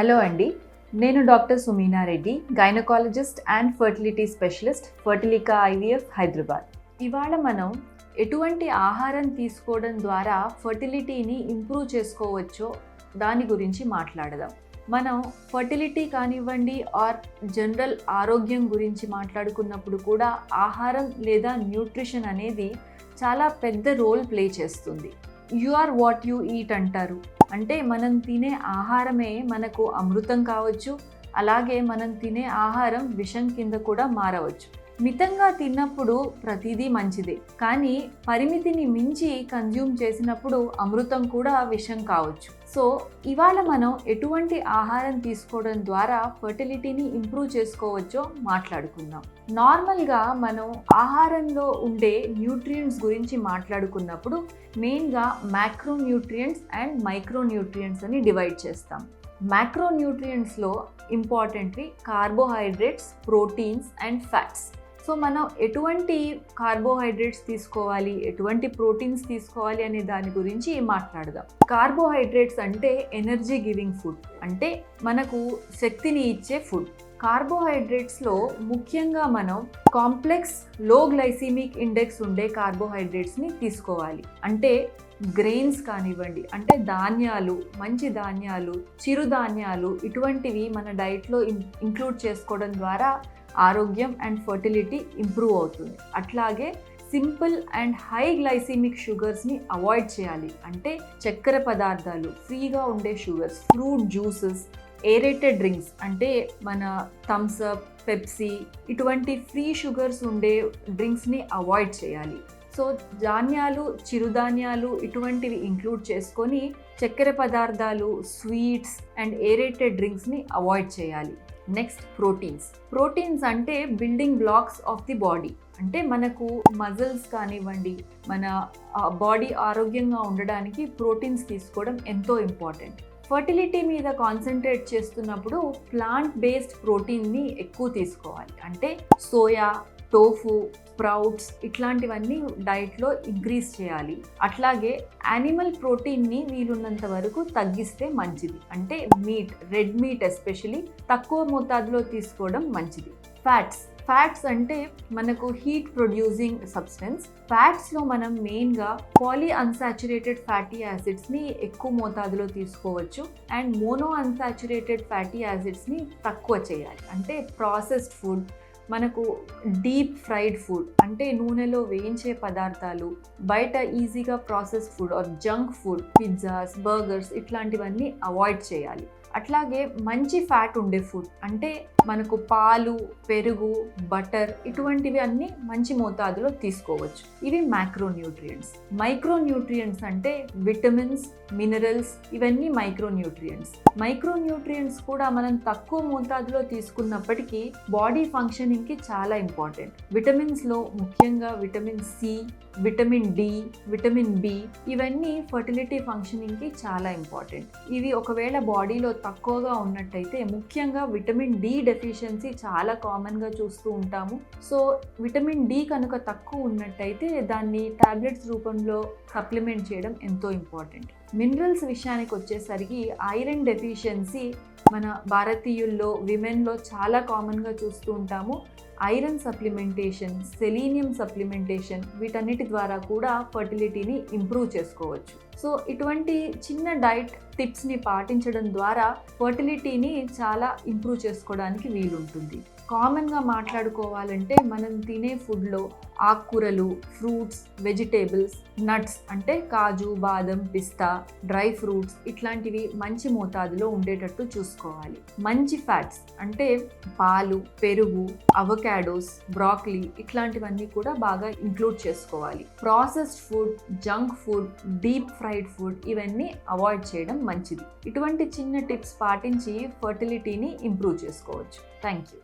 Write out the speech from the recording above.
Hello అండి, నేను doctor Sumeena Reddy, gynaecologist and fertility specialist, Fertilica IVF Hyderabad. ఇవాళ మనం ఎటువంటి ఆహారం తీసుకోవడం ద్వారా ఫర్టిలిటీని ఇంప్రూవ్ చేసుకోవచ్చో దాని గురించి మాట్లాడదాం. మనం ఫర్టిలిటీ కానివ్వండి ఆర్ జనరల్ ఆరోగ్యం గురించి మాట్లాడుకున్నప్పుడు కూడా ఆహారం లేదా న్యూట్రిషన్ అనేది చాలా పెద్ద రోల్ ప్లే చేస్తుంది. You are what you eat అంటారు. అంటే మనం తినే ఆహారమే మనకు అమృతం కావచ్చు, అలాగే మనం తినే ఆహారం విషం కింద కూడా మారవచ్చు. మితంగా తిన్నప్పుడు ప్రతిదీ మంచిదే, కానీ పరిమితిని మించి కన్జ్యూమ్ చేసినప్పుడు అమృతం కూడా విషం కావచ్చు. సో ఇవాళ మనం ఎటువంటి ఆహారం తీసుకోవడం ద్వారా ఫర్టిలిటీని ఇంప్రూవ్ చేసుకోవచ్చో మాట్లాడుకుందాం. నార్మల్గా మనం ఆహారంలో ఉండే న్యూట్రియంట్స్ గురించి మాట్లాడుకున్నప్పుడు మెయిన్గా మ్యాక్రోన్యూట్రియంట్స్ అండ్ మైక్రోన్యూట్రియంట్స్ అని డివైడ్ చేస్తాం. మ్యాక్రోన్యూట్రియంట్స్లో ఇంపార్టెంట్వి carbohydrates, proteins and fats. So మనం ఎటువంటి కార్బోహైడ్రేట్స్ తీసుకోవాలి, ఎటువంటి ప్రోటీన్స్ తీసుకోవాలి అనే దాని గురించి మాట్లాడదాం. కార్బోహైడ్రేట్స్ అంటే ఎనర్జీ గివింగ్ ఫుడ్, అంటే మనకు శక్తిని ఇచ్చే ఫుడ్. కార్బోహైడ్రేట్స్లో ముఖ్యంగా మనం కాంప్లెక్స్ లో గ్లైసీమిక్ ఇండెక్స్ ఉండే కార్బోహైడ్రేట్స్ని తీసుకోవాలి. అంటే గ్రెయిన్స్ కానివ్వండి, అంటే ధాన్యాలు, మంచి ధాన్యాలు, చిరుధాన్యాలు ఇటువంటివి మన డైట్లో ఇంక్లూడ్ చేసుకోవడం ద్వారా ఆరోగ్యం అండ్ ఫర్టిలిటీ ఇంప్రూవ్ అవుతుంది. అట్లాగే సింపుల్ అండ్ హై గ్లైసీమిక్ షుగర్స్ని అవాయిడ్ చేయాలి. అంటే చక్కెర పదార్థాలు, ఫ్రీగా ఉండే sugars, fruit juices, aerated drinks అంటే మన థమ్స్ అప్, పెప్సీ ఇటువంటి ఫ్రీ షుగర్స్ ఉండే డ్రింక్స్ని అవాయిడ్ చేయాలి. సో ధాన్యాలు, చిరుధాన్యాలు ఇటువంటివి ఇంక్లూడ్ చేసుకొని చక్కెర పదార్థాలు, స్వీట్స్ అండ్ ఏరేటెడ్ డ్రింక్స్ని అవాయిడ్ చేయాలి. నెక్స్ట్ ప్రోటీన్స్ అంటే building blocks of the body. అంటే మనకు మజిల్స్ కానివ్వండి, మన బాడీ ఆరోగ్యంగా ఉండడానికి ప్రోటీన్స్ తీసుకోవడం ఎంతో ఇంపార్టెంట్. ఫర్టిలిటీ మీద కాన్సన్ట్రేట్ చేస్తున్నప్పుడు ప్లాంట్ బేస్డ్ ప్రోటీన్ని ఎక్కువ తీసుకోవాలి. అంటే సోయా, టోఫు, స్ప్రౌట్స్ ఇట్లాంటివన్నీ డైట్లో ఇంక్రీజ్ చేయాలి. అట్లాగే యానిమల్ ప్రోటీన్ని వీలున్నంత వరకు తగ్గిస్తే మంచిది. అంటే మీట్, రెడ్ మీట్ ఎస్పెషలీ తక్కువ మోతాదులో తీసుకోవడం మంచిది. ఫ్యాట్స్ అంటే మనకు హీట్ ప్రొడ్యూసింగ్ సబ్స్టెన్స్. ఫ్యాట్స్లో మనం మెయిన్గా పాలీ అన్సాచురేటెడ్ ఫ్యాటీ యాసిడ్స్ని ఎక్కువ మోతాదులో తీసుకోవచ్చు అండ్ మోనో అన్సాచురేటెడ్ ఫ్యాటీ యాసిడ్స్ని తక్కువ చేయాలి. అంటే ప్రాసెస్డ్ ఫుడ్, మనకు డీప్ ఫ్రైడ్ ఫుడ్ అంటే నూనెలో వేయించే పదార్థాలు, బయట ఈజీగా processed food or junk food, pizzas, burgers ఇట్లాంటివన్నీ అవాయిడ్ చేయాలి. అట్లాగే మంచి ఫ్యాట్ ఉండే ఫుడ్ అంటే మనకు పాలు, పెరుగు, బటర్ ఇటువంటివి అన్నీ మంచి మోతాదులో తీసుకోవచ్చు. ఇవి మైక్రోన్యూట్రియంట్స్. మైక్రోన్యూట్రియంట్స్ అంటే విటమిన్స్, మినరల్స్ ఇవన్నీ మైక్రోన్యూట్రియంట్స్ కూడా మనం తక్కువ మోతాదులో తీసుకున్నప్పటికీ బాడీ ఫంక్షనింగ్కి చాలా ఇంపార్టెంట్. విటమిన్స్లో ముఖ్యంగా vitamin C, vitamin D, vitamin B ఇవన్నీ ఫర్టిలిటీ ఫంక్షనింగ్కి చాలా ఇంపార్టెంట్. ఇవి ఒకవేళ బాడీలో తక్కువగా ఉన్నట్టయితే ముఖ్యంగా విటమిన్ డి డెఫిషియన్సీ చాలా కామన్గా చూస్తూ ఉంటాము. సో విటమిన్ డి కనుక తక్కువ ఉన్నట్టయితే దాన్ని టాబ్లెట్స్ రూపంలో సప్లిమెంట్ చేయడం ఎంతో ఇంపార్టెంట్. మినరల్స్ విషయానికి వచ్చేసరికి ఐరన్ డెఫిషియన్సీ మన భారతీయుల్లో, విమెన్లో చాలా కామన్గా చూస్తూ ఉంటాము. ఐరన్ సప్లిమెంటేషన్, సెలీనియం సప్లిమెంటేషన్ వీటన్నిటి ద్వారా కూడా ఫర్టిలిటీని ఇంప్రూవ్ చేసుకోవచ్చు. సో ఇటువంటి చిన్న డైట్ టిప్స్ని పాటించడం ద్వారా ఫర్టిలిటీని చాలా ఇంప్రూవ్ చేసుకోవడానికి వీలుంటుంది. కామన్గా మాట్లాడుకోవాలంటే మనం తినే ఫుడ్లో ఆకుకూరలు, ఫ్రూట్స్, వెజిటేబుల్స్, నట్స్ అంటే కాజు, బాదం, పిస్తా, డ్రై ఫ్రూట్స్ ఇట్లాంటివి మంచి మోతాదులో ఉండేటట్టు చూసుకోవాలి. మంచి ఫ్యాట్స్ అంటే పాలు, పెరుగు, అవకాడోస్, బ్రాకలీ ఇట్లాంటివన్నీ కూడా బాగా ఇంక్లూడ్ చేసుకోవాలి. Processed food, junk food, deep fried food ఇవన్నీ అవాయిడ్ చేయడం మంచిది. ఇటువంటి చిన్న టిప్స్ పాటించి ఫర్టిలిటీని ఇంప్రూవ్ చేసుకోవచ్చు. Thank you.